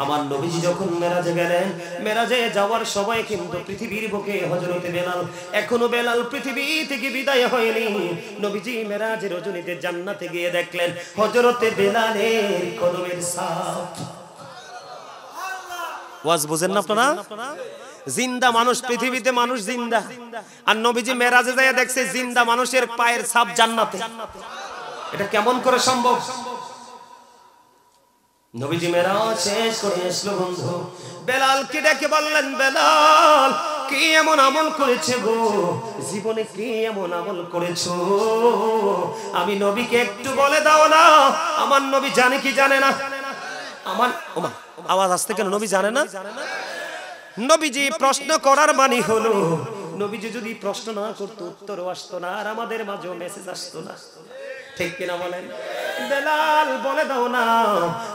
আমার নবীজি যখন মেরাজে গেলেন, মেরাজে যাওয়ার সময় কিন্তু পৃথিবীর বুকে হযরতে বেলাল, এখনো বেলাল পৃথিবী থেকে বিদায় হয়নি। নবীজি মেরাজের রজনীতে জান্নাতে গিয়ে দেখলেন হযরতে বেলালের কদমের ছাপ। ওয়াজ বুঝেন না আপনারা? জিন্দা মানুষ, পৃথিবীতে মানুষ জিন্দা, আর নবীজি মেরাজে যায় দেখছে জিন্দা মানুষের পায়ের ছাপ জান্নাতে। এটা কেমন করে সম্ভব? নবীজি মেরাজ শেষ করে আসলো বন্ধু, বেলালকে ডেকে বললেন, বেলাল কি এমন আমল করেছে গো, জীবনে কি এমন আমল করেছো, আমি নবীকে একটু বলে দাও না। আমার নবী জানে কি জানে না? আমার ওমা আওয়াজ আসতে কেন? নবী জানে না? নবীজি প্রশ্ন করার মানে হলো, নবীজি যদি প্রশ্ন না করতো উত্তরও আসতো না, আর আমাদের মাঝেও মেসেজ আসতো না। ঠিক কিনা বলেন? বেলাল বলে দাও না,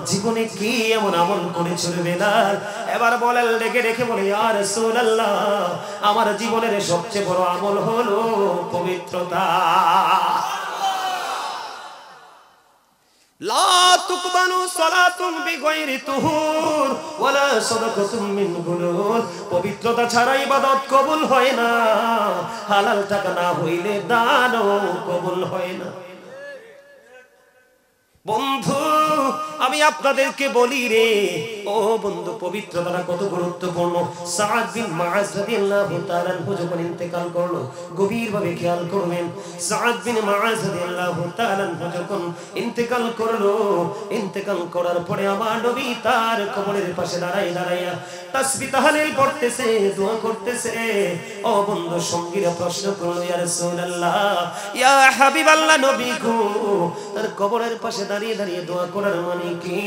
জীবনে কি এমন আমল করেছো রে বেলাল? এবার বেলাল ডেকে ডেকে বলে, ইয়া রাসূলুল্লাহ, আমার জীবনের সবচেয়ে বড় আমল হলো পবিত্রতা। লা তুকবালু সালাতুন বিগাইরি তুহুর ওয়ালা সাদাকাতুন মিন গুলুল, পবিত্রতা ছাড়া ইবাদত কবুল হয় না, হালাল টাকা না হইলে দানও কবুল হয় না। বন্ধু আমি আপনাদেরকে বলি রে, ও বন্ধু, পবিত্রতা কত গুরুত্বপূর্ণ। সাদ বিন মুআজ রাদিয়াল্লাহু তাআলা আনহু যখন ইন্তেকাল করলো, গভীরভাবে খেয়াল করবেন, সাদ বিন মুআজ রাদিয়াল্লাহু তাআলা আনহু যখন ইন্তেকাল করলো, ইন্তেকাল করার পরে আমার নবী তার কবরের পাশে দাঁড়াইয়া তাসবিহ তাহলিল পড়তেছে, দোয়া করতেছে। ও বন্ধু, সঙ্গীরা প্রশ্ন করলো, ইয়া রাসূলুল্লাহ, ইয়া হাবিবাল্লাহ, নবী গো, তার কবরের পাশে দাঁড়িয়ে দাঁড়িয়ে দোয়া করার মানে কি?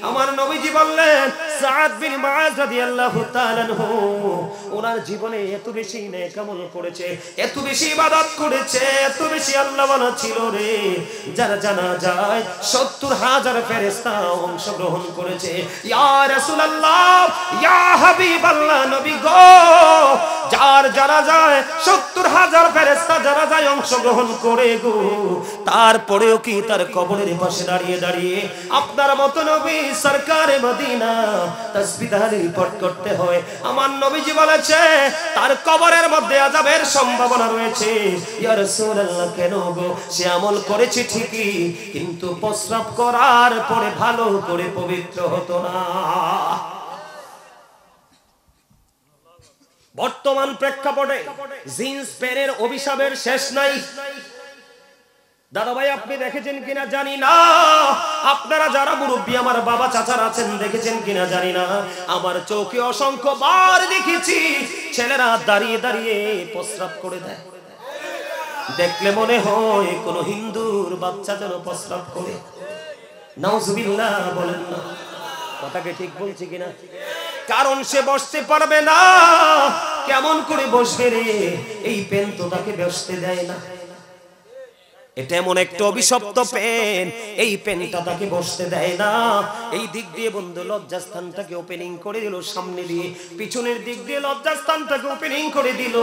আমার নবীজি বললেন, সাদ বিন মুআজ রাদিয়াল্লাহু তাআলা আনহু ওনার জীবনে এত বেশি নেক আমল করেছে, এত বেশি ইবাদত করেছে, এত বেশি আল্লাহওয়ালা ছিল রে, যার জানাজায় ৭০,০০০ ফেরেশতা অংশগ্রহণ করেছে। ইয়া রাসূলুল্লাহ, ইয়া হাবিবাল্লাহ, নবী গো, যার জানাজায় ৭০,০০০ ফেরেশতা জানাজায় অংশগ্রহণ করে গো, তারপরেও কি তার কবরের পাশে দাঁড়িয়ে দাঁড়িয়ে আপনার মতো নবী সরকারে মদিনা তাসবিহ তাহলিল পাঠ করতে হয়? আমার নবীজি বলেছে তার কবরের মধ্যে আযাবের সম্ভাবনা রয়েছে। ইয়া রাসূলুল্লাহ, কেন গো? সে আমল করেছে ঠিকই, কিন্তু প্রস্রাব করার পরে ভালো করে পবিত্র হতো না। বর্তমান প্রেক্ষাপটে জিন্স প্যান্টের অভিশাপের শেষ নাই। দাদা ভাই, আপনি দেখেছেন কিনা জানি না, আপনারা যারা মুরব্বী আমার বাবা চাচার আছেন দেখেছেন কিনা জানি না, আমার চোখে অসংখ্য বার দেখেছি ছেলেরা দাঁড়িয়ে দাঁড়িয়ে প্রস্রাব করে দেয়। দেখলে মনে হয় কোন হিন্দুর বাচ্চা যেন প্রস্রাব করে। নাউজুবিল্লাহ বলেন না, কথাকে ঠিক বলছি কিনা? কারণ সে বসতে পারবে না। কেমন করে বসবে রে? এই পেন তো তাকে বসতে দেয় না। এটা এমন একটা অভিশপ্ত পেন, এই পেনটা তাকে বসতে দেয় না। এই দিক দিয়ে বন্ধু লজ্জাস্থানটাকে ওপেনিং করে দিল, সামনে দিয়ে পিছনের দিক দিয়ে লজ্জাস্থানটাকে ওপেনিং করে দিল,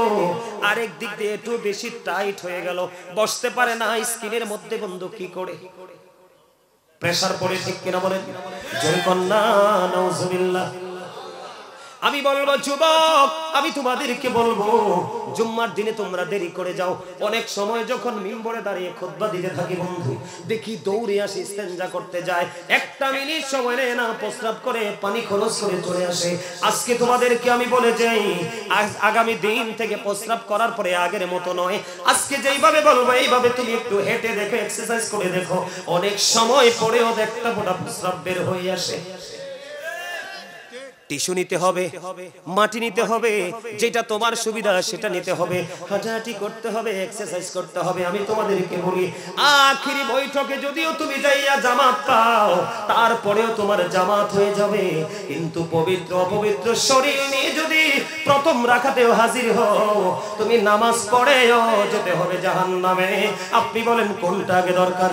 আরেক দিক দিয়ে একটু বেশি টাইট হয়ে গেল, বসতে পারে না। স্কিনের মধ্যে বন্ধু কি করে প্রেসার পড়ে, ঠিক কিনা বলেন? জয় কন্যা নাউজুবিল্লাহ। আমি বলবো যুবক, আমি তোমাদেরকে বলবো, জুম্মার দিনে তোমরা দেরি করে যাও। অনেক সময় যখন মিম্বরে দাঁড়িয়ে খুতবা দিতে থাকি বন্ধু, দেখি দৌড়ে আসি ইস্তেঞ্জা করতে যায়, একটা মিনিট সময় নেয় না, প্রস্রাব করে পানি খরচ করে চলে আসে। আজকে তোমাদেরকে আমি বলে যাই, আগামী দিন থেকে প্রস্রাব করার পরে আগের মতো নয়। আজকে যেইভাবে বলবো এইভাবে তুমি একটু হেঁটে দেখো, এক্সারসাইজ করে দেখো, অনেক সময় পরেও একটা ফোঁটা প্রস্রাব বের হয়ে আসে। টিস্যু নিতে হবে, মাটি নিতে হবে, যেটা তোমার সুবিধা সেটা নিতে হবে, হাঁটাহাঁটি করতে হবে, এক্সারসাইজ করতে হবে। আমি তোমাদেরকে বলি, আখিরি বৈঠকে যদিও তুমি যাইয়া জামাত পাও, তারপরেও তোমার জামাত হয়ে যাবে, কিন্তু পবিত্র অপবিত্র শরীর নিয়ে যদি প্রথম রাকাতেও হাজির হও, তুমি নামাজ পড়েও যেতে হবে জাহান্নামে। আপনি বলেন কোনটা আগে দরকার?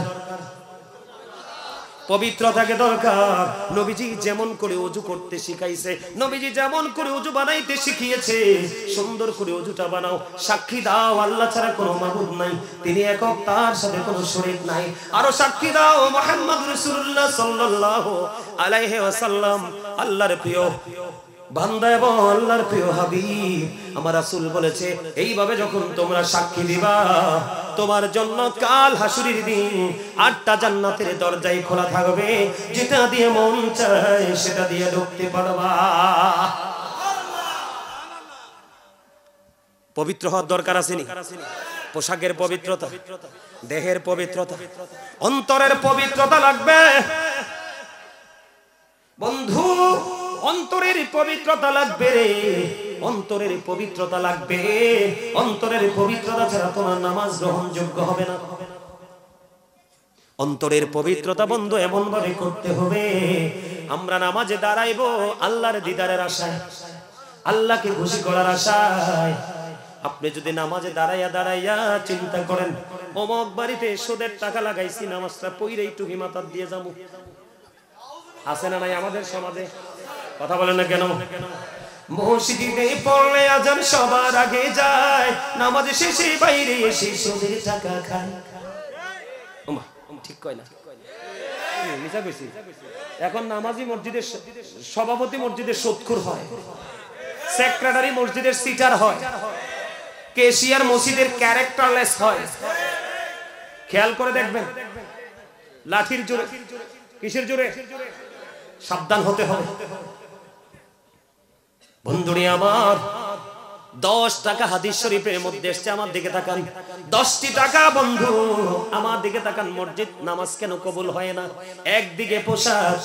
পবিত্রতাকে দরকার। নবীজি যেমন করে ওযু করতে শিখাইছে, নবীজি যেমন করে ওযু বানাইতে শিখিয়েছে, সুন্দর করে ওযুটা বানাও। সাক্ষী দাও আল্লাহ ছাড়া কোনো মাবুদ নাই, তিনি একক, তার সাথে কোনো শরীক নাই। আরো সাক্ষী দাও মুহাম্মদ রাসূলুল্লাহ সাল্লাল্লাহু আলাইহি ওয়াসাল্লাম আল্লাহর প্রিয় বান্দা এবং আল্লাহর প্রিয় হাবিব আমার রাসূল বলেছে, এইভাবে যখন তোমরা সাক্ষী দিবা তোমার জন্য কাল হাসুরের দিন 8টা জান্নাতের দরজাই খোলা থাকবে, যেটা দিয়ে মন চায় সেটা দিয়ে ঢুকতে পারবা। পবিত্র হওয়ার দরকার আছে নি? পোশাকের পবিত্রতা, দেহের পবিত্রতা, অন্তরের পবিত্রতা লাগবে বন্ধু। অন্তরের পবিত্রতা লাগবে রে, অন্তরের পবিত্রতা লাগবে। অন্তরের পবিত্রতা ছাড়া তোমার নামাজ গ্রহণযোগ্য হবে না। অন্তরের পবিত্রতা বন্ধু এমন ভাবে করতে হবে, আমরা নামাজে দাঁড়াইবো আল্লাহর দিদারের আশায়, আল্লাহকে খুশি করার আশায়। আপনি যদি নামাজে দাঁড়াইয়া দাঁড়াইয়া চিন্তা করেন অমুক বাড়িতে সুদের টাকা লাগাইছি, নামাজটা পইরে একটু হিমাতাত দিয়ে যাবো, আছে না নাই আমাদের সমাজে? কথা বলেন না কেন? মসজিদে পড়লে আজান সবার আগে যায়, নামাজ শেষে বাইরে এসে সুদের টাকা খায়। ওমা ঠিক কয় না? মিছা কইছি? এখন নামাজি মসজিদের সভাপতি মসজিদের সুদখোর হয়, সেক্রেটারি মসজিদের সিটার হয়, কেশিয়ার মসজিদের ক্যারেক্টারলেস হয়। খেয়াল করে দেখবেন, লাঠির জোরে, কিসের জোরে? সাবধান হতে হবে বন্ধুরে আমার। 10 টাকা হাদিস শরীফের মধ্যে এসেছে, আমার দিকে তাকান। 10টি টাকা বন্ধু আমার দিকে তাকান। মসজিদ নামাজ কেন কবুল হয় না? একদিকে পোশাক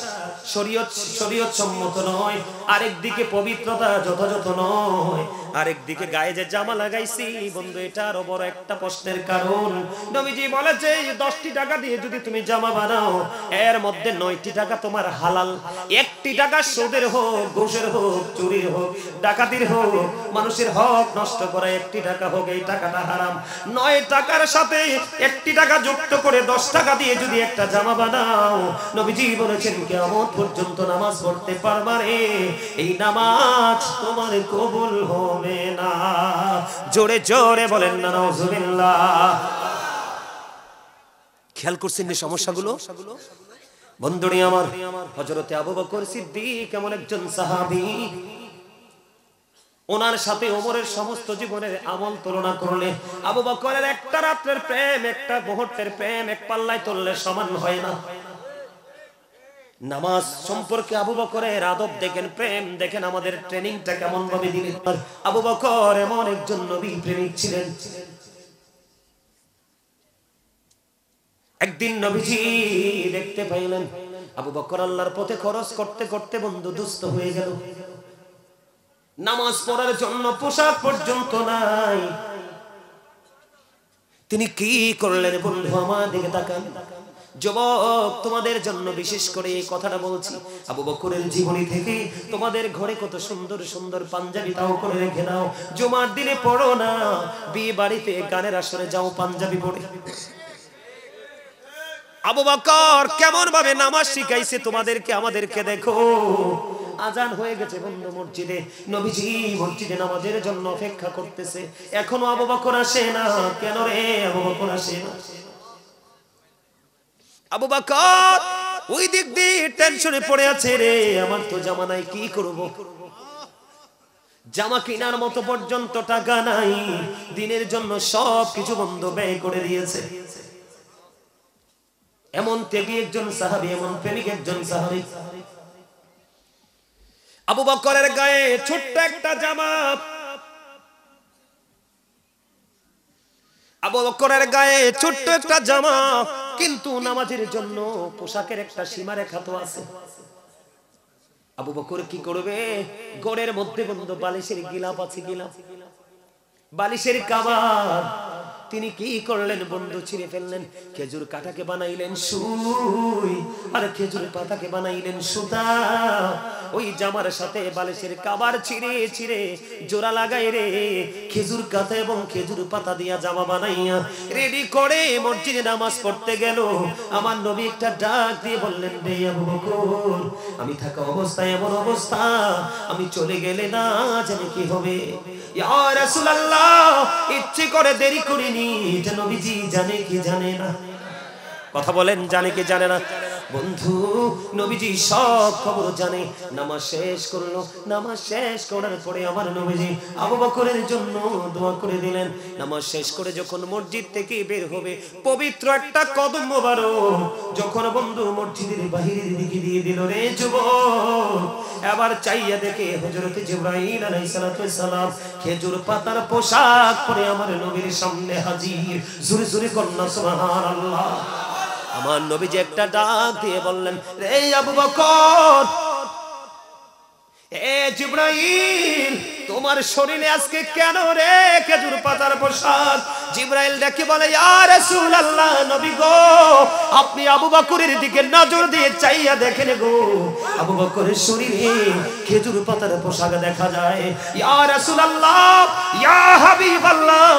শরীয়ত সম্মত নয়, আরেকদিকে পবিত্রতা যথাযথ নয়, আরেকদিকে গায়ে যে জামা লাগাইছি বন্ধু এটা আরো বড় একটা প্রশ্নের কারণ। নবীজি বলেছে 10টি টাকা দিয়ে যদি তুমি জামা বানাও, এর মধ্যে 9টি টাকা তোমার হালাল, 1টি টাকা সুদের হোক, ঘুষের হোক, চুরির হোক, ডাকাতির হোক, মানুষের হক নষ্ট করা 1টি টাকা হোক, এই টাকাটা হারাম। 9 টাকার সাথে 1টি টাকা যুক্ত করে 10 টাকা দিয়ে যদি একটা জামা বানাও, নবীজি বলেছেন কিয়ামত পর্যন্ত নামাজ পড়তে পারবা রে, এই নামাজ তোমার কবুল হবে না। জোরে জোরে বলেন না নাউজুবিল্লাহ। খেয়াল করছেন এই সমস্যাগুলো বন্ধুরে আমার? হযরতে আবু বকর সিদ্দিক এমন একজন সাহাবী, ওনার সাথে ওমরের সমস্ত জীবনের আমল তুলনা করলে আবু বকরের একটা রাতের প্রেম, একটা মুহূর্তের প্রেম এক পাল্লায় তুললে সমান হয় না। নামাজ সম্পর্কে আবু বকরের আদব দেখেন, প্রেম দেখেন, আমাদের ট্রেনিংটা কেমন ভাবে দিলেন। আবু বকর এমন একজন নবী প্রেমিক ছিলেন। একদিন নবীজি দেখতে পাইলেন আবু বকর আল্লাহর পথে খরচ করতে করতে বন্ধু দুস্থ হয়ে গেল, নামাজ পড়ার জন্য পোশাক পর্যন্ত নাই। তিনি কি করলেন বন্ধু? আমার দিকে তাকান যুবক, তোমাদের জন্য বিশেষ করে এই কথাটা বলছি। আবু বকরের জীবনী থেকে তোমাদের ঘরে কত সুন্দর সুন্দর পাঞ্জাবি তাও করে রেখে দাও, জুমার দিনে পড়ো না, বিয়ে বাড়িতে গানের আসরে যাও পাঞ্জাবি পড়ে। আবু বকর কেমন ভাবে নামাজ শিখাইছে তোমাদেরকে, আমাদেরকে দেখো। আজান হয়ে গেছে বন্ধু মসজিদে, নবীজি মসজিদে নামাজের জন্য অপেক্ষা করতেছে, এখনো আবু বকর আসে না। কেন রে আবু বকর আসে না? আবু বকর ওই দিক দিয়ে টেনশনে পড়ে আছে, রে আমার তো জামা নাই, কি করব? জামা কেনার মতো পর্যন্ত টাকা নাই, দিনের জন্য সব কিছু বন্ধ ব্যয় করে দিয়েছে। এমন ত্যাগী একজন সাহাবী, এমন প্রেমিক একজন সাহাবী। আবু বকরের গায়ে ছোট্ট একটা জামা, আবু বকরের গায়ে ছোট্ট একটা জামা, কিন্তু নামাজের জন্য পোশাকের একটা সীমারেখা তো আছে। আবু বকর কি করবে? ঘরের মধ্যে বন্ধু বালিশের গিলাপ আছে, গিলাপ বালিশের কাবার। তিনি কি করলেন বন্ধু? ছিঁড়ে ফেললেন, খেজুর কাটাকে বানাইলেন সুই, আর খেজুর পাতাকে বানাইলেন সুতা। ওই জামার সাথে বালিশের কাবার ছিঁড়ে ছিঁড়ে জোড়া লাগাই রে খেজুর কাটা এবং খেজুর পাতা দিয়া জামা বানাইয়া রেডি করে মসজিদে নামাজ পড়তে গেল। আমার নবী একটা ডাক দিয়ে বললেন, রে আবু বকর, আমি থাকা অবস্থায় এমন অবস্থা, আমি চলে গেলে না জানি কি হবে। ইয়া রাসূলুল্লাহ, ইচ্ছে করে দেরি করিনি, এটা নবীজি জানে কি জানে না? কথা বলেন, জানে কি জানে না? বন্ধু নবীজি সব খবর জানে। নামাজ শেষ করলো, নামাজ শেষ করার পরে আমার নবীজি আবু বকরের জন্য দোয়া করে দিলেন। নামাজ শেষ করে যখন মসজিদ থেকে বের হবে, পবিত্র একটা কদম মোবারক যখন বন্ধু মসজিদের বাহিরের দিকে দিয়ে দিল, রে যুবক এবার চাইয়া দেখে হযরত জিবরাইল আলাইহিস সালাম খেজুর পাতার পোশাক পরে আমার নবীর সামনে হাজির। জোরে জোরে কন্যা সুবহানাল্লাহ। আমার নবীজি একটা ডাক দিয়ে বললেন, রে আবু বকর, এ জিবরাইল তোমার শরীরে আজকে কেন রে খেজুর পাতার পোশাক? জিবরাইল দেখে বলে, ইয়া রাসূলুল্লাহ, নবী গো আপনি আবু বকরের দিকে নজর দিয়ে চাইয়া দেখেন গো, আবু বকরের শরীরে খেজুর পাতার পোশাক দেখা যায়। ইয়া রাসূলুল্লাহ, ইয়া হাবিবাল্লাহ,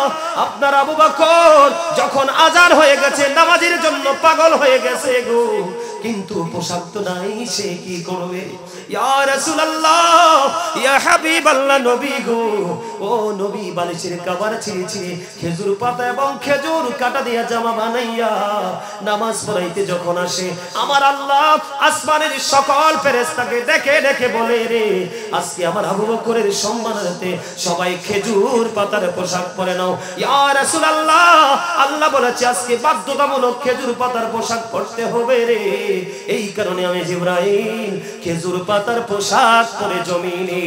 আপনার আবু বকর যখন আজান হয়ে গেছে নামাজের জন্য পাগল হয়ে গেছে গো, কিন্তু পোশাক তো নাই, সে কি করবে? ইয়া রাসূলুল্লাহ, ইয়া হাবিবাল্লাহ, নবী গো, ও নবী বালিশের কভার ছিঁড়ে ছিঁড়ে খেজুর পাতা এবং খেজুর কাটা দিয়া জামা বানাইয়া নামাজ পড়াইতে যখন আসে, আমার আল্লাহ আসমানের সকল ফেরেশতাকে ডেকে ডেকে বলে, রে আজকে আমার আবু বকরের সম্মানার্থে সবাই খেজুর পাতার পোশাক পরে নাও। ইয়া রাসূলুল্লাহ, আল্লাহ বলেছে আজকে বাধ্যতামূলক খেজুর পাতার পোশাক পরতে হবে রে, এই কারণে আমি জিবরাইল খেজুর পাতার পোশাক পরে জমিনে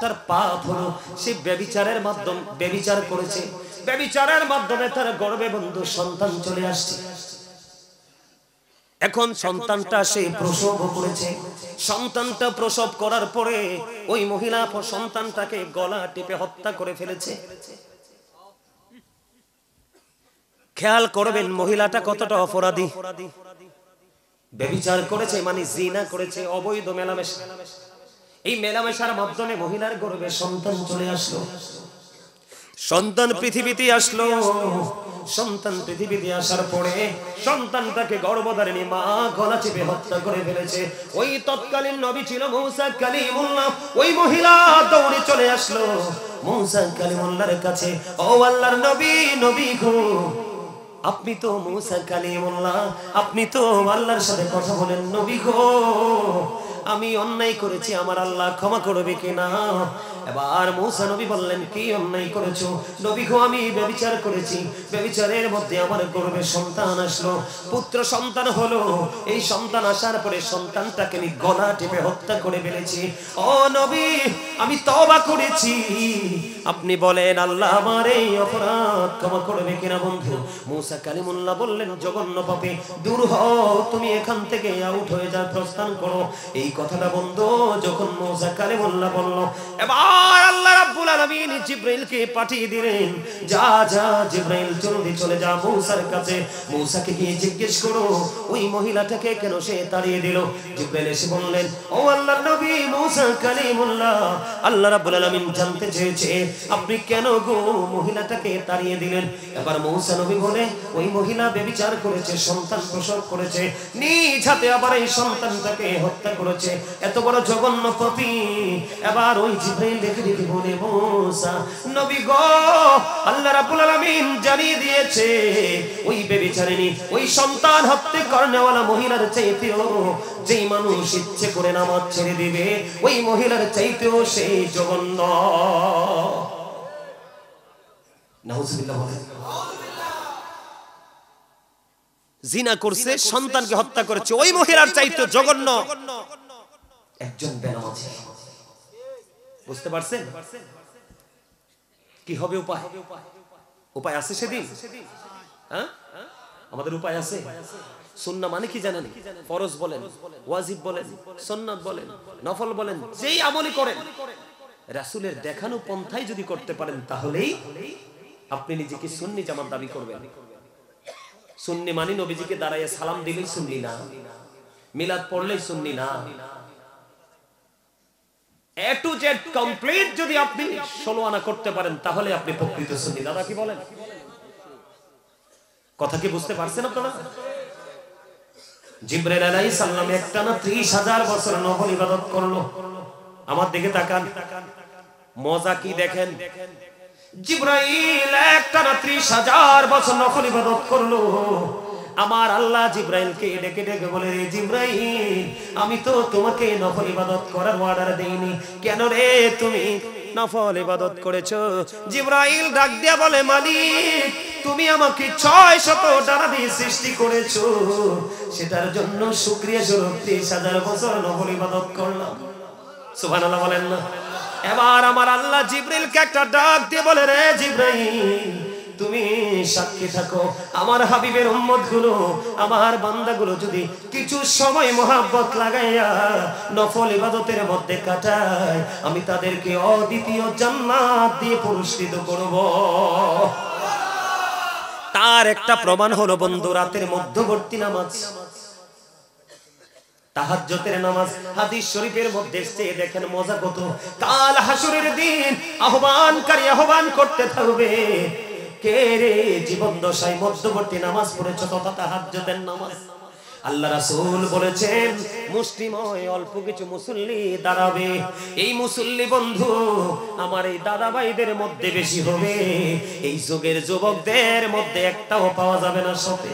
তার পাপ হলো সে ব্যভিচারের মাধ্যমে ব্যভিচার করেছে, ব্যভিচারের মাধ্যমে তার গর্ভে বন্ধু সন্তান চলে আসছে। এখন সন্তানটা সে প্রসব করেছে, সন্তানটা প্রসব করার পরে ওই মহিলা সন্তানটাকে গলা টিপে হত্যা করে ফেলেছে। খেয়াল করবেন মহিলাটা কতটা অপরাধী। ব্যভিচার করেছে মানে জিনা করেছে, অবৈধ মেলামেশা। এই মেলামেশার মাধ্যমে মহিলার গর্ভে সন্তান চলে আসলো, সন্তান পৃথিবীতে আসলো। সন্তান পৃথিবীতে আসার পরে সন্তানটাকে গর্ভধারিণী মা গলা চেপে হত্যা করে ফেলেছে। ওই তৎকালীন নবী ছিল মূসা কালিমুল্লাহ, ওই মহিলা দৌড়ে চলে আসলো মূসা কালিমুল্লাহর কাছে। ও আল্লাহর নবী, নবী গো আপনি তো মূসা কালিমুল্লাহ, আপনি তো আল্লাহর সাথে কথা বলেন, নবী গো আমি অন্যায় করেছি, আমার আল্লাহ ক্ষমা করবে কিনা? এবার মূসা নবী বললেন, কি অন্যায় করেছো? নবী গো আমি ব্যভিচার করেছি, ব্যভিচারের মধ্যে আমার গর্ভে সন্তান আসলো, পুত্র সন্তান হলো। এই সন্তান আসার পরে সন্তানটাকে আমি গলা টিপে হত্যা করে ফেলেছি। ও নবী আমি তওবা করেছি, আপনি বলেন আল্লাহ আমার এই অপরাধ ক্ষমা করবে কিনা? বন্ধু মূসা কালিমুল্লাহ বললেন, জঘন্য পাপী দূর হও, তুমি এখান থেকে আউট হয়ে যা, প্রস্থান করো। এই কথাটা বন্ধু যখন মূসা কালিমুল্লাহ বলল, এবার আল্লাহ রাব্বুল আলামিন জিবরাইলকে পাঠিয়ে দিলেন, যা যা জিবরাইল জলদি চলে যা মূসার কাছে, মূসাকে গিয়ে জিজ্ঞেস করো ওই মহিলাটাকে কেন সে তাড়িয়ে দিল। জিবরাইল এসে বললেন, ও আল্লাহর নবী মূসা কালিমুল্লাহ, আল্লাহ রাব্বুল আলামিন জানতে চেয়েছে আপনি কেন গো মহিলাটাকে তাড়িয়ে দিলেন। এবার মূসা নবী বলে, ওই মহিলা ব্যভিচার করেছে, সন্তান প্রসব করেছে, নিজ হাতে আবার এই সন্তানটাকে হত্যা করেছে, এত বড় জঘন্য পাপী। এবার ওই জিবরাইল দেখে দেখে বলে, মূসা নবী গো আল্লাহ রাব্বুল আলামিন জানিয়ে দিয়েছে ওই ব্যভিচারিণী, ওই সন্তান হত্যা করনেওয়ালা মহিলার চাইতেও যেই মানুষ ইচ্ছে করে নামাজ ছেড়ে দিবে ওই মহিলার চাইতেও সেই জঘন্য। নাউজুবিল্লাহ বলেন। জিনা করছে, সন্তানকে হত্যা করেছে, ওই মহিলার চাইতে জঘন্য একজন বেনামাজি। বুঝতে পারছেন কি হবে উপায়? উপায় আছে সেদিন? হ্যাঁ আমাদের উপায় আছে। সুন্নাহ মানে কি জানেন? ফরজ বলেন, ওয়াজিব বলেন, সুন্নাত বলেন, নফল বলেন, যেই আমলই করেন রাসূলের দেখানো পন্থায় যদি করতে পারেন তাহলেই আপনি নিজেকে সুন্নি জামাত দাবি করবেন। সুন্নি মানে নবীজিকে দাঁড়াইয়া সালাম দিলেই সুন্নি না, মিলাদ পড়লেই সুন্নি না। এ টু জেড কমপ্লিট যদি আপনি 16 আনা করতে পারেন তাহলে আপনি প্রকৃত সুন্নি। দাদা কি বলেন? কথা কি বুঝতে পারছেন আপনারা? জিবরাইল আলাইহিস সালাম একটানা 30,000 বছর নফল ইবাদত করলো। আমার দিকে তাকান, মজা কি দেখেন, জিবরাইল একটানা 30,000 বছর নফল ইবাদত করলো। আমার আল্লাহ জিবরাইলকে ডেকে ডেকে বলে, রে জিবরাইল, আমি তো তোমাকে নফল ইবাদত করার অর্ডার দেইনি, কেন রে তুমি নফল ইবাদত করেছো? জিবরাইল ডাক দিয়া বলে, মালিক, তুমি আমাকে 600 ডানা দিয়ে সৃষ্টি করেছো, সেটার জন্য শুকরিয়া স্বরূপ 30,000 বছর নফল ইবাদত করলাম। সুবহানাল্লাহ বলেন না। এবার আমার আল্লাহ জিবরাইলকে একটা ডাক দিয়ে বলে, রে জিবরাইল, তুমি সাক্ষী থাকো, আমার হাবিবের উম্মত গুলো, আমার বান্দা গুলো যদি কিছু সময় মোহাব্বত লাগাইয়া নফল ইবাদতের মধ্যে কাটায়, আমি তাদেরকে অদ্বিতীয় জান্নাত দিয়ে পুরস্কৃত করব। তার একটা প্রমাণ হলো বন্ধু, রাতের মধ্যবর্তী নামাজ, তাহাজ্জুদের নামাজ। হাদিস শরীফের মধ্যে এসেছে, দেখেন মজা কত। কাল হাসরের দিন আহ্বানকারী আহ্বান করতে থাকবে, কে রে জীবন দশায় মধ্যবর্তী নামাজ পড়েছো তথা তাহাজ্জুদের নামাজ? আল্লাহ রাসূল বলেছেন, মুষ্টিময় অল্প কিছু মুসল্লি দাঁড়াবে। এই মুসল্লি বন্ধু আমার এই দাদা ভাইদের মধ্যে বেশি হবে, এই যুগের যুবকদের মধ্যে একটাও পাওয়া যাবে না। সাথে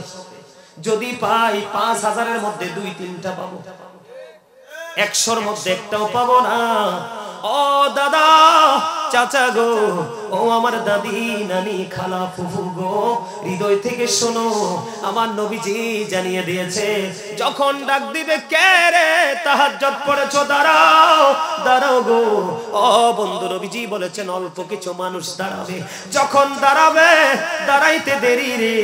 যদি পাই 5,000-এর মধ্যে 2-3টা পাবো, 100-র মধ্যে একটাও পাবো না। ও দাদা, চাচা গো, ও আমার দাদি, নানি, খালা, ফুফু গো, হৃদয় থেকে শোনো, আমার নবীজি জানিয়ে দিয়েছে, যখন ডাক দিবে, কে রে তাহাজ্জুদ পড়েছো, দাঁড়াও দাঁড়াও গো। ও বন্ধু, নবীজি বলেছেন অল্প কিছু মানুষ দাঁড়াবে। যখন দাঁড়াবে, দাঁড়াইতে দেরি রে,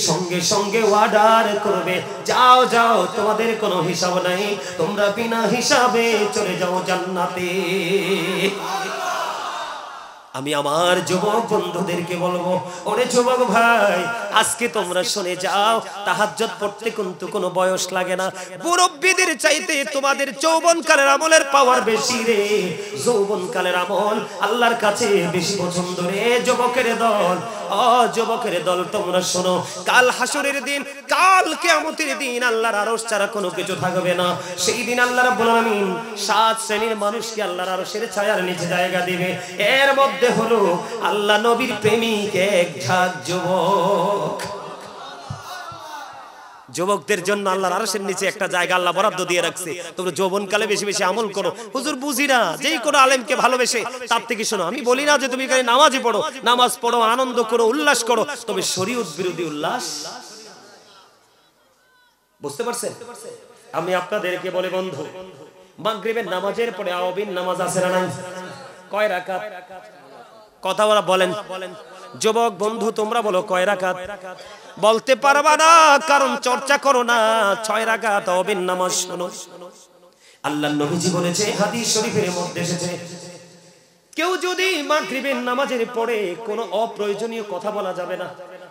সঙ্গে সঙ্গে অর্ডার করবে, যাও যাও, তোমাদের কোনো হিসাব নাই, তোমরা বিনা হিসাবে চলে যাও জান্নাতে। আমি আমার যুবক বন্ধুদেরকে বলবো, ওরে যুবক ভাই, আজকে তোমরা শুনে যাও, তাহাজ্জুদ পড়তে কিন্তু কোনো বয়স লাগে না। মুরব্বিদের চাইতে তোমাদের যৌবনকালের আমলের পাওয়ার বেশি রে। যৌবনকালের আমল আল্লাহর কাছে বেশি পছন্দ রে। যুবকের দল, ও যুবকের দল, তোমরা শোনো, কাল হাসরের দিন, কাল কিয়ামতের দিন আল্লাহর আরশ ছাড়া কোনো কিছু থাকবে না। সেই দিন আল্লাহ রাব্বুল আলামিন 7 শ্রেণীর মানুষকে আল্লাহর আরশের ছায়ার নিচে জায়গা দিবে। এর মধ্যে হলো আল্লাহ নবীর প্রেমিক এক ঝাঁক যুবক। যুবকদের জন্য আল্লাহর আরশের নিচে একটা জায়গা আল্লাহ বরাদ্দ দিয়ে রাখছে। তোমরা যৌবনকালে বেশি বেশি আমল করো। হুজুর বুঝি না, যেই কোনো আলেমকে ভালোবেসে তার থেকে শোনো। আমি বলি না যে তুমি খালি নামাজই পড়ো, নামাজ পড়ো, আনন্দ করো, উল্লাস করো, তবে শরীয়ত বিরোধী উল্লাস। বুঝতে পারছেন? আমি আপনাদেরকে বলে বন্ধু, মাগরিবের নামাজের পরে আওয়াবিন নামাজ আছে না নাই? কয় রাকাত? কথা বলা বলেন। যুবক বন্ধু তোমরা বলো কয় রাকাত? বলতে পারবা না, কারণ চর্চা করো না। 6 রাকাত আওয়াবিন নামাজ। শোনো, আল্লাহর নবীজি বলেছে, হাদিস শরীফের মধ্যে এসেছে, কেউ যদি মাগরিবের নামাজের পরে কোনো অপ্রয়োজনীয় কথা বলা যাবে না,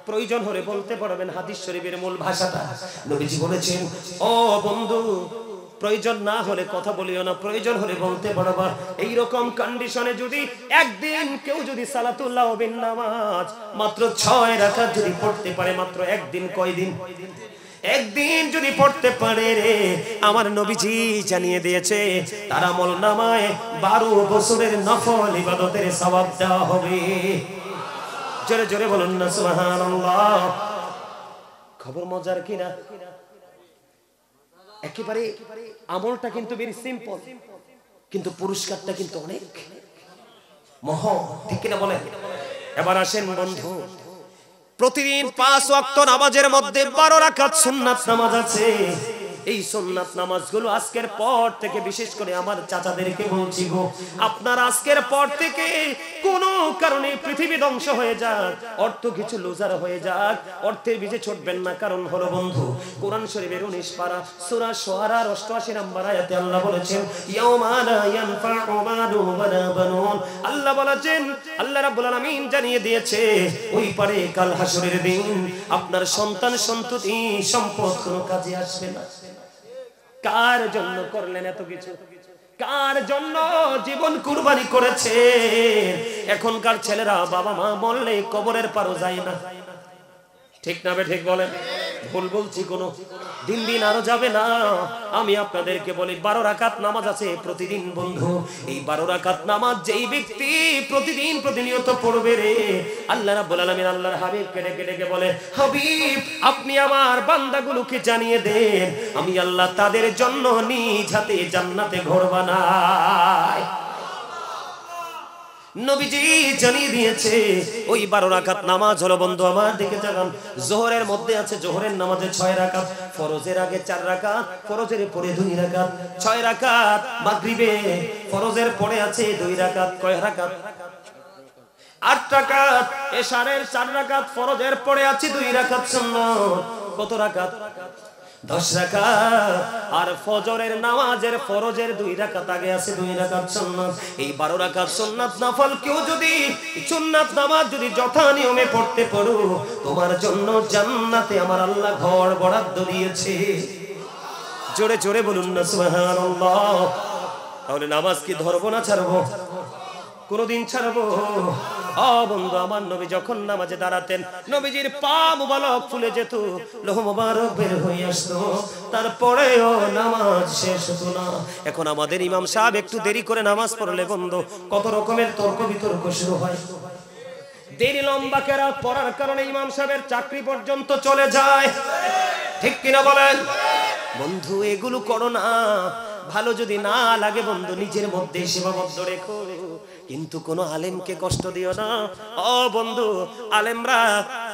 প্রয়োজন হলে বলতে পারবেন। হাদিস শরীফের মূল ভাষাটা নবীজি বলেছেন, ও বন্ধু, প্রয়োজন না হলে কথা বলিও না, প্রয়োজন হলে বলতে পারবা। এই রকম কন্ডিশনে যদি একদিন কেউ যদি সালাতুল আওয়াবিন নামাজ মাত্র 6 রাকাত যদি পড়তে পারে, মাত্র একদিন, কয়দিন? একদিন যদি পড়তে পারে রে, আমার নবীজি জানিয়ে দিয়েছে তার আমলনামায় 12 বছরের নফল ইবাদতের সওয়াব দেওয়া হবে। জোরে জোরে বলুন না সুবহানাল্লাহ। খবর মজার কিনা? একেবারে আমলটা কিন্তু ভেরি সিম্পল, কিন্তু পুরস্কারটা কিন্তু অনেক মহা, ঠিক কিনা বলেন? এবার আসেন বন্ধু, প্রতিদিন 5 ওয়াক্ত নামাজের মধ্যে 12 রাকাত সুন্নাত নামাজ আছে। এই সুন্নাত নামাজগুলো আজকের পর থেকে, বিশেষ করে আমার চাচাদেরকে বলছি গো, আপনারা আজকের পর থেকে কোনো কারণে পৃথিবী ধ্বংস হয়ে যাক, অর্থ কিছু লুজার হয়ে যাক, অর্থের বীজে ছুটবেন না। কারণ হলো বন্ধু, কোরআন শরীফের 19 পারা সূরা শুআরার 88 নম্বর আয়াতে আল্লাহ বলেছেন, ইয়াউমা লা ইয়ানফাউ মালুন ওয়ালা বানুন। আল্লাহ বলেছেন, আল্লাহ রাব্বুল আলামিন জানিয়ে দিয়েছে, ওই পারে কাল হাসরের দিন আপনার সন্তান সন্ততি সম্পদ কোনো কাজে আসবে না। কার জন্য করলেন এত কিছু? কার জন্য জীবন কুরবানি করেছে? এখনকার ছেলেরা বাবা মা মরলে কবরের পারও যায় না, ঠিক না বে ঠিক বলেন? ভুল বলছি কোনো? দিন দিন আরো যাবে না। আমি আপনাদেরকে বলি 12 রাকাত নামাজ আছে প্রতিদিন বন্ধু। এই 12 রাকাত নামাজ যেই ব্যক্তি প্রতিদিন প্রতিনিয়ত পড়বে রে, আল্লাহ রাব্বুল আলামিন আল্লাহর হাবিবকে ডেকে ডেকে বলে, হাবিব আপনি আমার বান্দাগুলোকে জানিয়ে দেন আমি আল্লাহ তাদের জন্য নিজ হাতে জান্নাতে ঘর বানাই। নবীজি জানিয়ে দিয়েছে ওই 12 রাকাত নামাজ হলো বন্ধু আমার দিকে তাকান। যোহরের মধ্যে আছে, যোহরের নামাজে 6 রাকাত, ফরজের আগে 4 রাকাত, ফরজের পরে 2 রাকাত, 6 রাকাত। মাগরিবে ফরজের পরে আছে 2 রাকাত, কয় রাকাত? 8 রাকাত। এশারের 4 রাকাত, ফরজের পরে আছে 2 রাকাত সুন্নাত, কত রাকাত? 10 রাকাত। আর ফজরের নামাজের ফরজের 2 রাকাত আগে আছে, 2 রাকাত সুন্নাত। এই 12 রাকাত সুন্নাত নফল কেউ যদি সুন্নাত নামাজ যদি যথা নিয়মে পড়তে পারো, তোমার জন্য জান্নাতে আমার আল্লাহ ঘর বরাদ্দ দিয়েছে। জোরে জোরে বলুন না সুবহানাল্লাহ। তাহলে নামাজ কি ধরবো না ছাড়বো? কোনদিন ছাড়বো? বন্ধু আমার নবী যখন নামাজে দাঁড়াতেন, নবীজির পা মুবারক ফুলে যেত, লোহ মুবারক বের হয়ে আসতো, তারপরেও নামাজ শেষ হতো না। এখন আমাদের ইমাম সাহেব একটু দেরি করে নামাজ পড়লে বন্ধু কত রকমের তর্ক বিতর্ক শুরু হয়। দেরি লম্বা কেরাত পড়ার কারণে ইমাম সাহেবের চাকরি পর্যন্ত চলে যায়, ঠিক কিনা বলেন? বন্ধু এগুলো করো না। ভালো যদি না লাগে বন্ধু নিজের মধ্যে সীমাবদ্ধ রেখো, কিন্তু কোন আলেমকে কষ্ট দিও না। ও বন্ধু, আলেমরা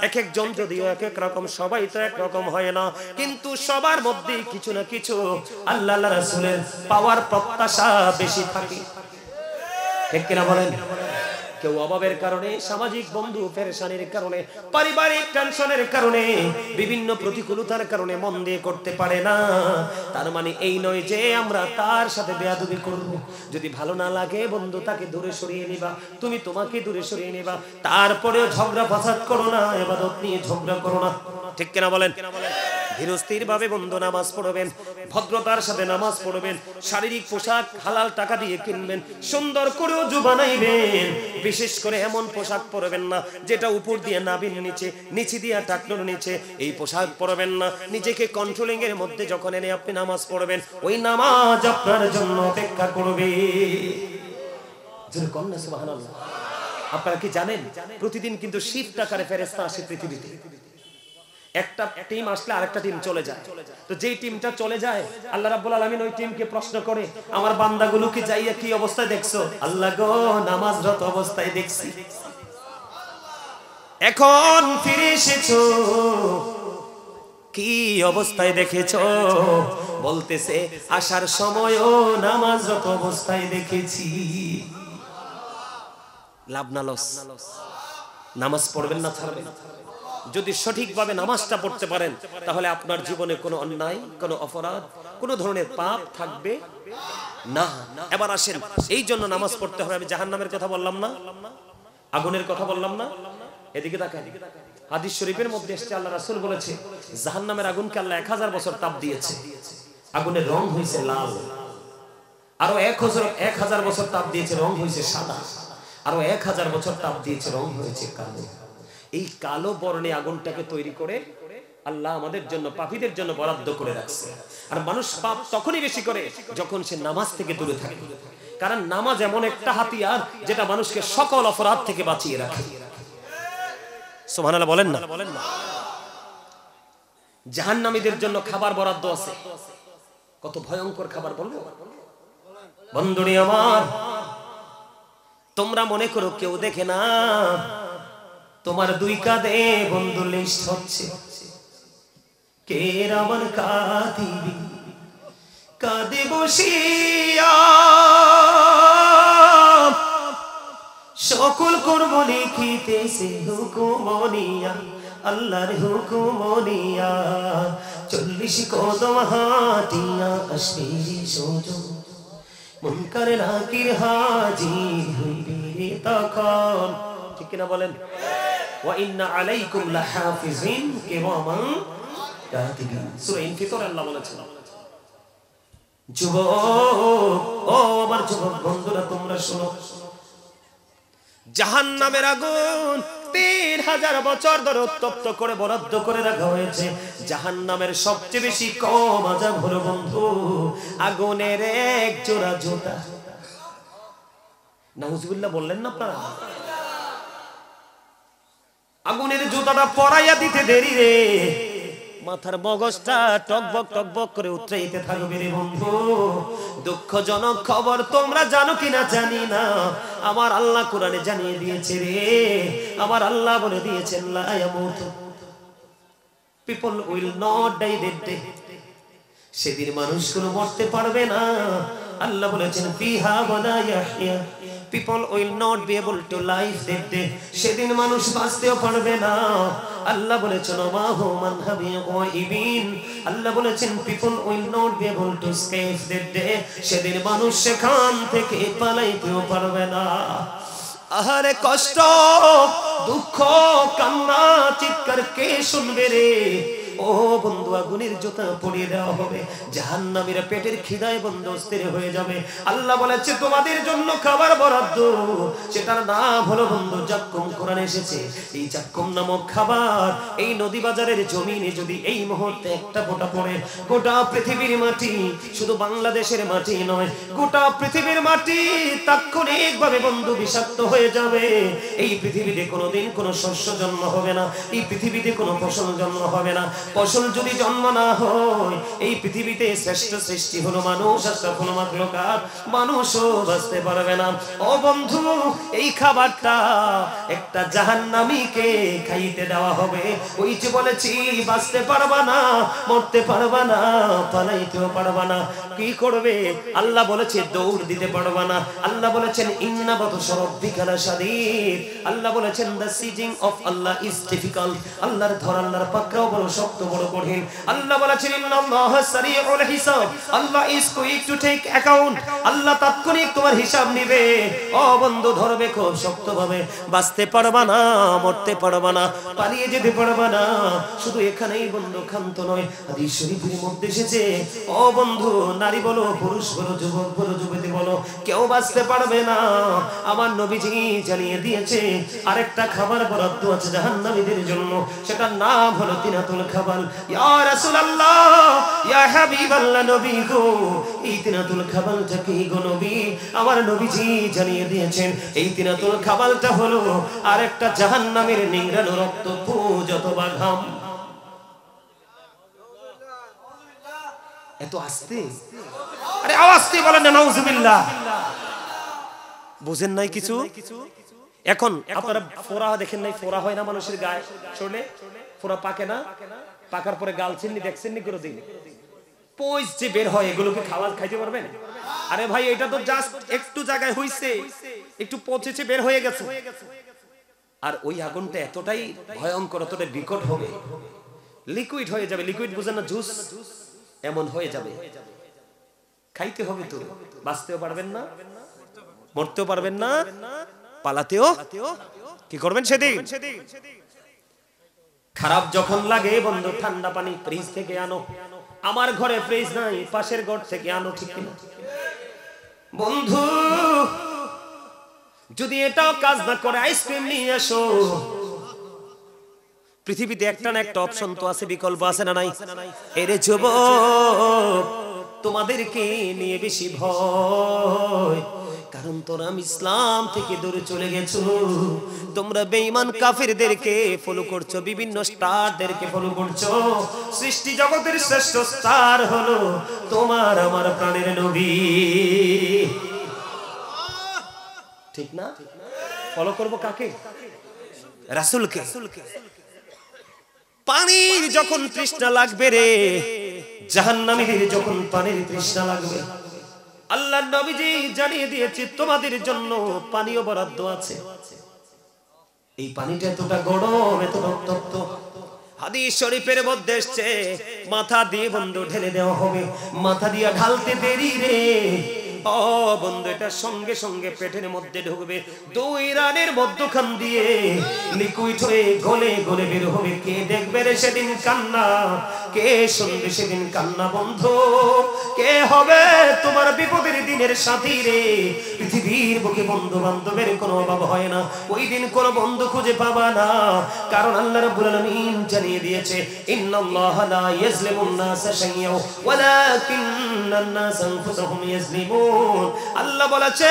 এক একজন যদিও এক এক রকম, সবাই তো এক রকম হয় না, কিন্তু সবার মধ্যে কিছু না কিছু আল্লাহ রাসূলের পাওয়ার প্রত্যাশা বেশি থাকে, ঠিক কিনা বলেন? কেউ অভাবের কারণে, সামাজিক বন্ধু পেরেশানির কারণে, পারিবারিক টেনশনের কারণে, বিভিন্ন প্রতিকূলতার কারণে মন দিয়ে করতে পারে না। তার মানে এই নয় যে আমরা তার সাথে বেয়াদবি করব। যদি ভালো না লাগে বন্ধু তাকে দূরে সরিয়ে নিবা, তুমি তোমাকে দূরে সরিয়ে নিবা। তারপরেও ঝগড়া ফাসাদ করো না, ইবাদত নিয়ে ঝগড়া করো না, ঠিক কিনা বলেন? ধীরস্থির ভাবে বন্ধু নামাজ পড়বেন, ভদ্রতার সাথে নামাজ পড়বেন, শারীরিক পোশাক হালাল টাকা দিয়ে কিনবেন, সুন্দর করে ওযু বানাইবেন। বিশেষ করে এমন পোশাক পরবেন না যেটা উপর দিয়ে নাভির নিচে, নিচে দিয়ে টাকনোর নিচে, এই পোশাক পরবেন না। নিজেকে কন্ট্রোলিং এর মধ্যে যখন এনে আপনি নামাজ পড়বেন, ওই নামাজ আপনার জন্য অপেক্ষা করবে। জোরে বলুন না সুবহানাল্লাহ। আপনারা কি জানেন প্রতিদিন কিন্তু শিফট আকারে ফেরেশতা আসে পৃথিবীতে। একটা টিম আসলে আরেকটা টিম চলে যায়, তো যেই টিমটা চলে যায় আল্লাহ রাব্বুল আলামিন ওই টিমকে প্রশ্ন করে, আমার বান্দাগুলোকে যাইয়া কি অবস্থায় দেখছো? আল্লাহ গো নামাজরত অবস্থায় দেখছি। এখন ফিরে এসেছো, কি অবস্থায় দেখেছো? বলতেছে আসার সময়ও নামাজরত অবস্থায় দেখেছি। লাভ না লস? নামাজ পড়বেন না ছাড়বেন? যদি সঠিকভাবে নামাজটা পড়তে পারেন তাহলে আপনার জীবনে কোনো অন্যায়, কোনো অপরাধ, কোনো ধরনের পাপ থাকবে না। এবার আসেন, এই জন্য নামাজ পড়তে হবে। আমি জাহান্নামের কথা বললাম না, আগুনের কথা বললাম না? এদিকে তাকান, হাদিস শরীফের মধ্যে এসেছে আল্লাহ রাসূল বলেছে জাহান্নামের আগুনকে আল্লাহ 1000 বছর তাপ দিয়েছে, আগুনের রং হয়েছে লাল। আরো 1000 বছর তাপ দিয়েছে, রং হয়েছে সাদা। আরো 1000 বছর তাপ দিয়েছে, রং হয়েছে কালো। এই কালো বর্ণে আগুনটাকে তৈরি করে আল্লাহ আমাদের জন্য, পাপীদের জন্য বরাদ্দ করে রাখছে। আর মানুষ পাপ তখনই বেশি করে যখন সে নামাজ থেকে দূরে থাকে, কারণ নামাজ এমন একটা হাতিয়ার যেটা মানুষকে সকল অপরাধ থেকে বাঁচিয়ে রাখে। সুবহানাল্লাহ বলেন না? জাহান্নামীদের জন্য খাবার বরাদ্দ আছে, কত ভয়ঙ্কর খাবার বলবো বন্ধুরে আমার। তোমরা মনে করো কেউ দেখে না, তোমার দুই কাঁধে বন্ধু লিস্ট হচ্ছে, কে আমার কাঁদিবি কাঁদে বসিয়া, সকল কর্ম লিখিতেছে হুকুমনিয়া, আল্লাহর হুকুমনিয়া। 40 কদম হাঁটিয়া কাশ্মীরি সোজো, মুনকার নাকির হাজির হইবে তখন, ঠিক কিনা বলেন? ওয়া ইন্না আলাইকুম লাহাফিজিন কিরামান কাতিবিন, সূরা ইনফিতর আল্লাহ বলেছেন। যুবক, ও আমার যুবক বন্ধুরা তোমরা শোনো, জাহান্নামের আগুন 3000 বছর ধরে উত্তপ্ত করে বরাদ্দ করে রাখা হয়েছে। জাহান্নামের সবচেয়ে বেশি কম আযাব হলো বন্ধু আগুনের এক জোড়া জুতা। নাউজুবিল্লাহ বললেন না আপনারা? আগুনের জুতাটা পরাইয়া দিতে দেরি রে, মাথার মগজটা টকবক টকবক করে উঠতে থাকবে রে বন্ধু। দুঃখজনক খবর তোমরা জানো কিনা জানি না, আমার আল্লাহ কোরআনে জানিয়ে দিয়েছে রে। আমার আল্লাহ বলে দিয়েছেন লা ইয়ামুতু people will not die that day. সেদিন মানুষগুলো মরতে পারবে না। আল্লাহ বলেছেন ফিহা ওয়ালা ইয়াহইয়া, people will not be able to live that day। সেদিন মানুষ বাঁচতেও পারবে না। আল্লাহ বলেছেন মা হুমান হাবিয়িন, আল্লাহ বলেছেন people will not be able to escape that day। সেদিন মানুষ সেখান থেকে পালাইতেও পারবে না। আহারে কষ্ট, দুঃখ, কান্না, চিৎকার কে শুনবে রে? ও বন্ধু আগুনের জুতা পরিয়ে দেওয়া হবে, জাহান্নামীরা পেটের খিদায় বন্ধু অস্থির হয়ে যাবে। আল্লাহ বলেছে তোমাদের জন্য খাবার বরাদ্দ, সেটার নাম হলো বন্ধু জাক্কুম। কোরআনে এসেছে এই জাক্কুম নামক খাবার এই নদী বাজারের জমিনে যদি এই মুহূর্তে একটা ফোঁটা পড়ে, গোটা পৃথিবীর মাটি, শুধু বাংলাদেশের মাটি নয়, গোটা পৃথিবীর মাটি তাৎক্ষণিকভাবে বন্ধু বিষাক্ত হয়ে যাবে। এই পৃথিবীতে কোনোদিন কোনো শস্য জন্ম হবে না, এই পৃথিবীতে কোনো ফসল জন্ম হবে না। ফসল যদি জন্ম না হয়, এই পৃথিবীতে শ্রেষ্ঠ সৃষ্টি হলো মানুষ, আশরাফুল মাখলুকাত, মানুষও বাঁচতে পারবে না। ও বন্ধু এই খাবারটা একটা জাহান্নামীকে খাইতে দেওয়া হবে। ওই যে বলেছি বাঁচতে পারবা না, মরতে পারবা না, পালাইতেও পারবা না। কি করবে? আল্লাহ বলেছে দৌড় দিতে পারবা না। আল্লাহ বলেছেন ইন্না বাতশা রাব্বিকা লাশাদীদ। আল্লাহ বলেছেন the seizing of Allah is difficult. আল্লাহর ধর, আল্লাহর পাকড়াও বড় শক্ত, বড় কঠিন। আল্লাহ বলেছেন ইন্নাল্লাহা সারিউল হিসাব, আল্লাহ is quick to take account. আল্লাহ তাৎক্ষণিক তোমার হিসাব নেবে। ও বন্ধু ধরবে খুব শক্তভাবে। বাঁচতে পারবা না, মরতে পারবা না, পালিয়ে যেতে পারবা না। শুধু এখানেই বন্ধু ক্ষান্ত নয়, হাদিস শরীফের মধ্যে এসেছে ও বন্ধু নারী বলো, পুরুষ বলো, যুবক বলো, যুবতী বলো, কেউ বাঁচতে পারবে না। আমার নবীজি জানিয়ে দিয়েছে আরেকটা খাবার বরাদ্দ আছে জাহান্নামীদের জন্য, সেটার নাম হলো তিনাতুল খাবাল। ইয়া রাসূলুল্লাহ, ইয়া হাবিবাল্লাহ, নবী গো এই তিনাতুল খাবালটা কি গো নবী? আমার নবীজি জানিয়ে দিয়েছেন এই তিনাতুল খাবালটা হলো আরেকটা জাহান্নামের নিংড়ানো রক্ত, পুজ অথবা ঘাম। এত আস্তে, আরে আওয়াজ দিয়ে বলেন না নাউজুবিল্লাহ। বুঝেন নাই কিছু? এখন আপনারা ফোড়া দেখেন নাই? ফোড়া হয় না মানুষের গায়ে, শরীরে ফোড়া পাকে না? পাকার পরে গাল চিননি দেখছেন নি কোনোদিন? পয়স যে বের হয়, এগুলোকে খাইতে পারবেন? আরে ভাই এটা তো জাস্ট একটু জায়গায় হইছে, একটু পচেছে বের হয়ে গেছে। আর ওই আগুনটা এতটাই ভয়ঙ্কর, এতটাই বিকট হবে, লিকুইড হয়ে যাবে। লিকুইড বুঝেন না? জুস এমন হয়ে যাবে। খাইতে হবে তো, বাঁচতেও পারবেন না, মরতেও পারবেন না, পালাতেও কি করবেন সেদিন? খারাপ যখন লাগে বন্ধু ঠান্ডা পানি ফ্রিজ থেকে আনো। আমার ঘরে ফ্রিজ নাই, পাশের ঘর থেকে আনো, ঠিক কিনা বন্ধু? যদি এটাও কাজ না করে আইসক্রিম নিয়ে আসো। পৃথিবীতে একটা না একটা অপশন তো আছে, বিকল্প আছে না নাই? এরে যুবক তোমাদেরকে নিয়ে বেশি ভয়, কারণ তোরা ইসলাম থেকে দূরে চলে গেছো। তোমরা বেঈমান কাফিরদেরকে ফলো করছো, বিভিন্ন স্টারদেরকে ফলো করছো। সৃষ্টি জগতের শ্রেষ্ঠ স্টার হলো তোমার আমার প্রাণের নবী, ঠিক না? ফলো করবো কাকে? রাসূলকে। পানির যখন তৃষ্ণা লাগবে রে, জাহান্নামীদের যখন পানির তৃষ্ণা লাগবে, আল্লাহ নবীজি জানিয়ে দিয়েছে তোমাদের জন্য পানিও বরাদ্দ আছে। এই পানিটা এতটা গরম, এত উত্তপ্ত, হাদিস শরীফের মধ্যে এসেছে মাথা দিয়ে বন্ধু ঢেলে দেওয়া হবে। মাথা দিয়ে ঢালতে দেরি রে, ও বন্ধু, এটা সঙ্গে সঙ্গে পেটের মধ্যে ঢুকবে, 2 রানের মধ্যখান দিয়ে লিকুইড হয়ে গলে গলে বের হবে। কে দেখবে রে সেদিন কান্না, কে শুনবে সেদিন কান্না বন্ধু? কে হবে তোমার বিপদের দিনের সাথী রে? পৃথিবীর বুকে বন্ধু বান্ধবের কোনো অভাব হয় না, ওই দিন কোনো বন্ধু খুঁজে পাবা না। কারণ আল্লাহ রাব্বুল আলামিন জানিয়ে দিয়েছে, ইন্নাল্লাহা লা ইয়াজলিমুন নাসা শাইয়্যা ওয়ালাকিন্নান নাসা আনফুসাহুম ইয়াজলিমুন। আল্লাহ বলেছে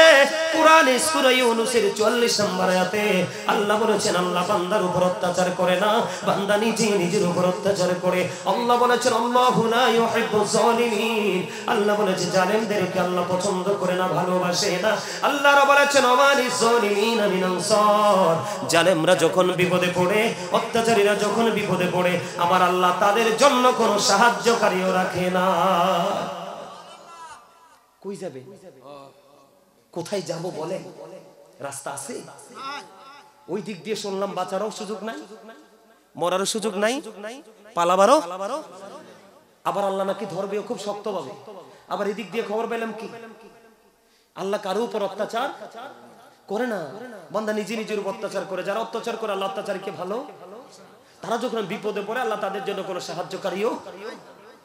কুরআনে সূরা ইউনূসের 44 নম্বর আয়াতে আল্লাহ বলেছেন, আল্লাহ বান্দার উপর অত্যাচার করে না, বান্দা নিজে নিজের উপর অত্যাচার করে। আল্লাহ বলেছেন, আল্লাহু লা ইউহিব্বুজ জালিমিন। আল্লাহ বলেছে জালেমদেরকে আল্লাহ পছন্দ করে না, ভালোবাসে না। আল্লাহ বলেছেন, ওয়ালিজ জালিমিনা মিন আনসার। জালেমরা যখন বিপদে পড়ে, অত্যাচারীরা যখন বিপদে পড়ে, আমার আল্লাহ তাদের জন্য কোনো সাহায্যকারীও রাখে না। কই যাবে, কোথায় যাব বলে? রাস্তা আছে? ওই দিক দিয়ে শুনলাম বাঁচারও সুযোগ নাই, মরারও সুযোগ নাই, পালাবারও। আবার আল্লাহ নাকি ধরবেও খুব শক্ত পাবে। আবার এদিক দিয়ে খবর পেলাম কি, আল্লাহ কারো উপর অত্যাচার করে না, বান্দা নিজে নিজের উপর অত্যাচার করে। যারা অত্যাচার করে আল্লাহ অত্যাচারীকে ভালো, তারা যখন বিপদে পড়ে আল্লাহ তাদের জন্য কোনো সাহায্যকারীও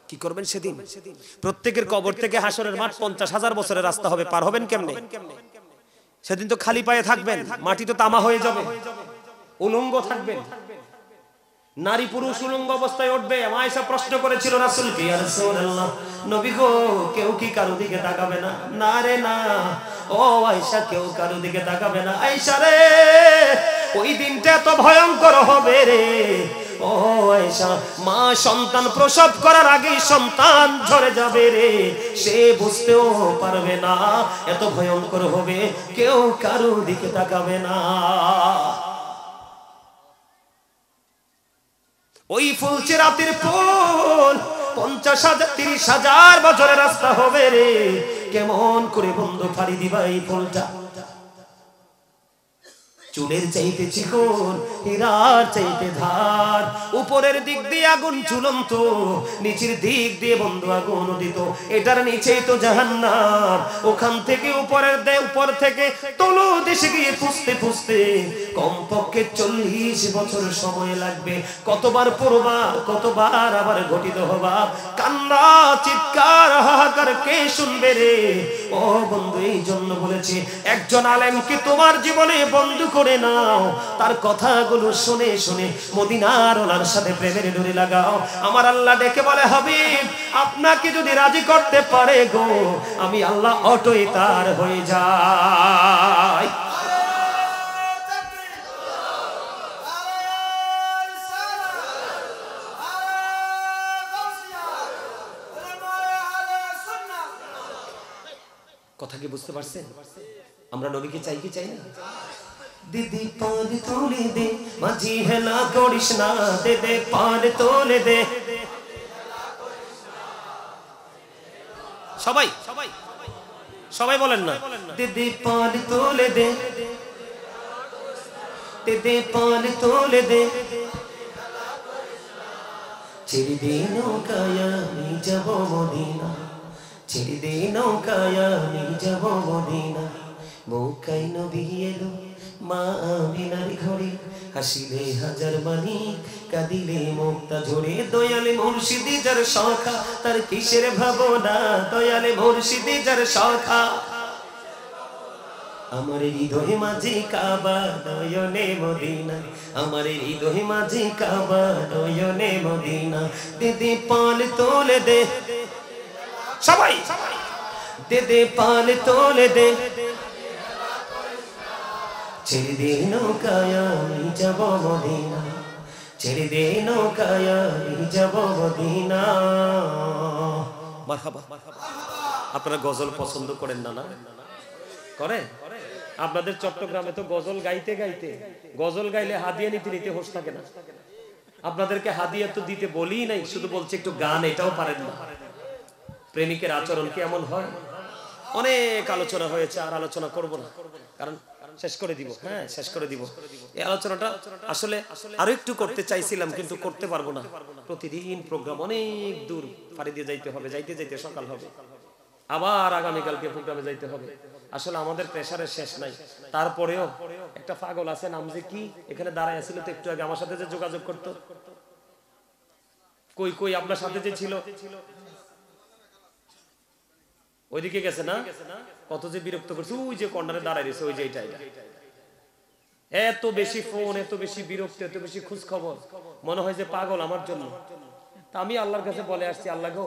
কি করবেন সেদিন? প্রত্যেকের কবর থেকে হাসরের মাঠ 50,000 বছরের রাস্তা হবে, পার হবেন কেমনে? সেদিন তো খালি পায়ে থাকবেন, মাটি তো তামা হয়ে যাবে, উলঙ্গ থাকবেন, নারী পুরুষ উলঙ্গ অবস্থায় উঠবে। আয়েশা প্রশ্ন করেছিল রাসূলকে, ইয়া রাসূলুল্লাহ, নবী গো, কেউ কি কারো দিকে তাকাবে না? না রে না, ও আয়েশা, কেউ কারো দিকে তাকাবে না। আয়েশা রে, ওই দিনটা এত ভয়ঙ্কর হবে রে। ও আয়েশা, মা সন্তান প্রসব করার আগেই সন্তান ঝরে যাবে রে, সে বুঝতেও পারবে না, এত ভয়ঙ্কর হবে, কেউ কারো দিকে তাকাবে না। ওই ফুলছে রাতের ফুল, 50,000 30,000 বছরের রাস্তা হবে রে। কেমন করে বন্ধু ফাড়ি দিবা এই ফুলটা? চুলের চাইতে চিকন, হীরার চাইতে ধার, উপরের দিক দিয়ে আগুন ঝুলন্ত, নিচের দিক দিয়ে বন্ধু আগুন উদিত। এটার নিচেই তো জাহান্নাম। ওখান থেকে উপর থেকে তলু দেশে গিয়ে পুষতে পুষতে কমপক্ষে 40 বছর সময় লাগবে। কতবার পড়বা, কতবার আবার ঘটিত হবা, কান্না চিৎকার হাহাকার কে শুনবে রে? ও বন্ধু, এই জন্য বলেছে, একজন আলেমকে তোমার জীবনে বন্ধু করে নাও, তার কথাগুলো শুনে শুনে মদিনার ওনার সাথে প্রেমের ডোরি লাগাও। আমার আল্লাহ ডেকে বলে, হাবিব, আপনাকে যদি রাজি করতে পারে গো, আমি আল্লাহ অটোই তার হয়ে যাই। কথা কি বুঝতে পারছেন? আমরা নবীকে চাই কি চাই না? দিদি পার তোলে দে, মাঝি হেলা করিস না, দে দে পার তোলে দে। সবাই সবাই সবাই বলেন না, দিদি পার তোলে দে, দিদি পার তোলে দে। ছেড়ে দে নৌকায় আমি যাব মদিনা, ছেড়ে দে নৌকায় আমি যাব মদিনা। মৌকায় নবী এলো মা আমিনার ঘরে, হাসিলে হাজার বাণী, কাঁদিলে মুক্তা ঝরে। দয়ালে মুর্শিদি যার সখা, তার কিসের ভাবনা, দয়ালে মুর্শিদি যার সখা। আমার হৃদয় মাঝে কাবা, নয়নে মদিনা, আমার হৃদয় মাঝে কাবা, নয়নে মদিনা। দে দে পাল তোলে দে, সবাই দে দে পাল তোলে দে। ছেড়ে দে নৌকায় আমি যাব মদিনা, ছেড়ে দে নৌকায় আমি যাব মদিনা। মারহাবা। আপনারা গজল পছন্দ করেন না? না করেন? আপনাদের চট্টগ্রামে তো গজল গাইতে গাইতে, গজল গাইলে হাদিয়া নিতে নিতে হোশ থাকে না। আপনাদেরকে হাদিয়া তো দিতে বলি নাই, শুধু বলছে একটু গান, এটাও পারেন না। প্রেমিকের আচরণ কেমন হয় অনেক আলোচনা হয়েছে, আর আলোচনা করব না, কারণ শেষ করে দিব। হ্যাঁ, শেষ করে দিব। এই আলোচনাটা আসলে আরো একটু করতে চাইছিলাম, কিন্তু করতে পারবো না। প্রতিদিন প্রোগ্রাম অনেক দূর পাড়ি দিয়ে যাইতে হবে, যাইতে যাইতে সকাল হবে। আবার আগামীকালকে প্রোগ্রামে যাইতে হবে। আসলে আমাদের প্রেসারের শেষ নাই। তারপরেও একটা পাগল আছে, নাম যে কি, এখানে দাঁড়ায় আছিল তো একটু আগে, আমার সাথে যে যোগাযোগ করতো, কই কই আপনার সাথে যে ছিল, ওইদিকে গেছে না? কত যে বিরক্ত করছে, ওই যে কর্নারে দাঁড়ায় রয়েছে, ওই যে এটা এত বেশি ফোন, এত বেশি বিরক্ত, এত বেশি খোঁজ খবর, মনে হয় যে পাগল আমার জন্য। তা আমি আল্লাহর কাছে বলে আসছি, আল্লাহ গো,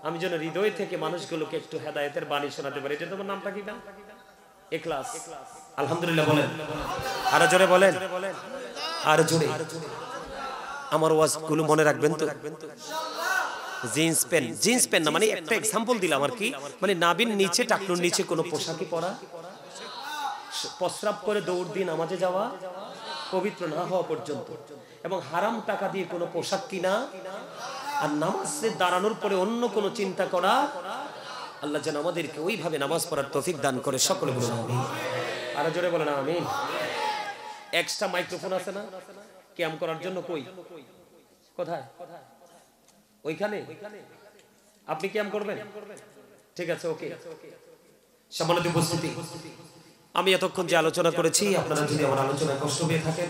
আমি যেন হৃদয় থেকে মানুষগুলোকে একটু হেদায়েতের বাণী শোনাতে পারি। এটা তোমার নামটা কি না? ইখলাস। আলহামদুলিল্লাহ বলেন, আরো জোরে বলেন, আরো জোরে। আমার ওয়াজগুলো মনে রাখবেন তো? জিন্স প্যান্ট না, মানে একটা এক্সাম্পল দিলাম আর কি, মানে নাভির নিচে, টাকনুর নিচে কোনো পোশাকই পরা, প্রস্রাব করে দৌড় দিয়ে নামাজে যাওয়া, পবিত্র না হওয়া পর্যন্ত, এবং হারাম টাকা দিয়ে কোনো পোশাক কিনা, আর নামাজে দাঁড়ানোর পরে অন্য কোনো চিন্তা করা। আল্লাহ যেন আমাদেরকে ওইভাবে নামাজ পড়ার তৌফিক দান করে। সকলে বলুন আমিন। আরো জোরে বলেন আমিন। এক্সট্রা মাইক্রোফোন আছে না ক্যাম করার জন্য? কই, কোথায়? ওইখানে আপনি ক্যাম করবেন? ঠিক আছে, ওকে। সম্মানিত উপস্থিতি, আমি এতক্ষণ যে আলোচনা করেছি, আপনারা যদি আমার আলোচনায় কষ্ট পেয়ে থাকেন,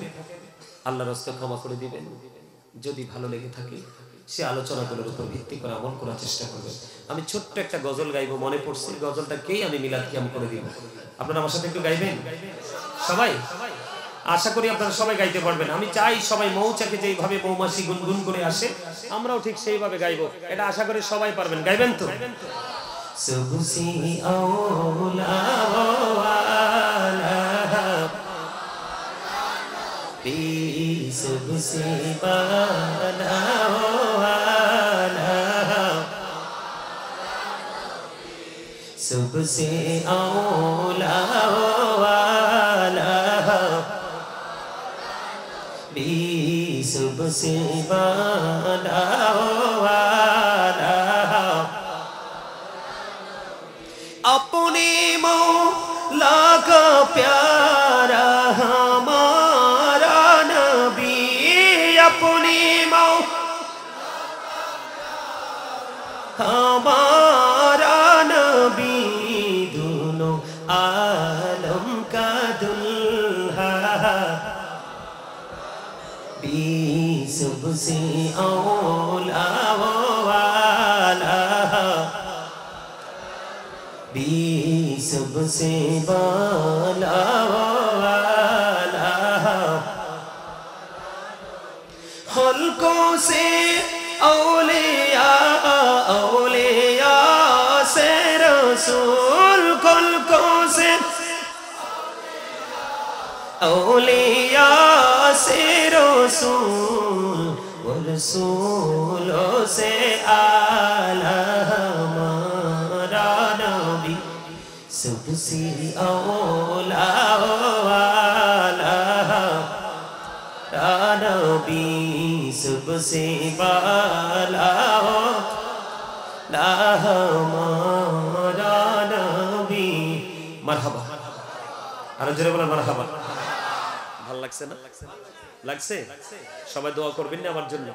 আল্লাহর রাস্তে ক্ষমা করে দিবেন। যদি ভালো লেগে থাকে, সে আলোচনাগুলোর উপর ভিত্তি করে আমল করার চেষ্টা করবেন। আমি ছোট্ট একটা গজল গাইবো, মনে পড়ছে, গজলটাকেই আমি মিলাদ কিয়াম করে দিব। আপনারা আমার সাথে একটু গাইবেন সবাই? আশা করি আপনারা সবাই গাইতে পারবেন। আমি চাই সবাই মৌচাকে যেইভাবে মৌমাছি গুনগুন করে আসে, আমরাও ঠিক সেইভাবে গাইবো। এটা আশা করি সবাই পারবেন। গাইবেন তো? सबसे औला वाला सबसे बाला वाला, सबसे औला वाला सबसे बाला वाला, अपने मौला का प्यारा हमारा नबी, अपने मौला हमारा नबी, दोनों आलम का दुल्हा, सबसे औला वाला, सबसे बाला वाला, हल्कों से औलिया औलिया से रसूल, हल्कों से औलिया से रसूल, रसूलों से आला हमारा नबी, सबसे औला वाला नबी, सबसे बाला हमारा नबी। মারহাবা। আরো জোরে বলেন মারহাবা। ভালো লাগছে না? লাগছে? সবাই দোয়া করবেন না আমার জন্য?